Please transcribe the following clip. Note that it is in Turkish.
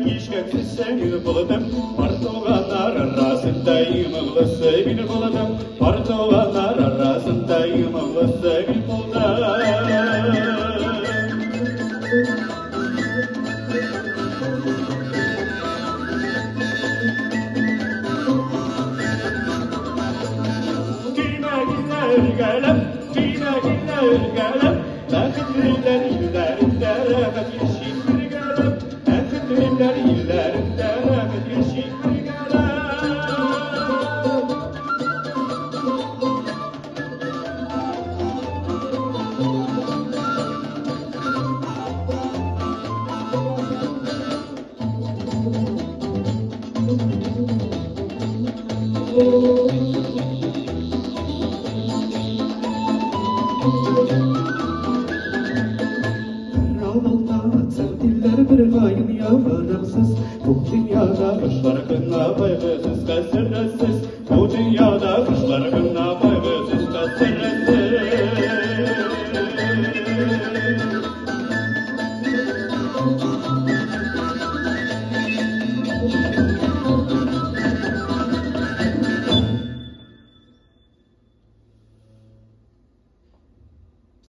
işkeksiz seni buldum. Partoğanlar arasındayım ağlısı bir buldum. Partoğanlar arasındayım ağlısı bir buldum. Gelem, gelem, Mehmetliler illerinde rağbet yeşil bir gelem, Mehmetliler illerinde rağbet yeşil bir gelem. Sevdiler bir hain yavramsız. Bu dünyada kuşlar kına baygısız kasırasız. Bu dünyada kuşlar kına baygısız kasırasız.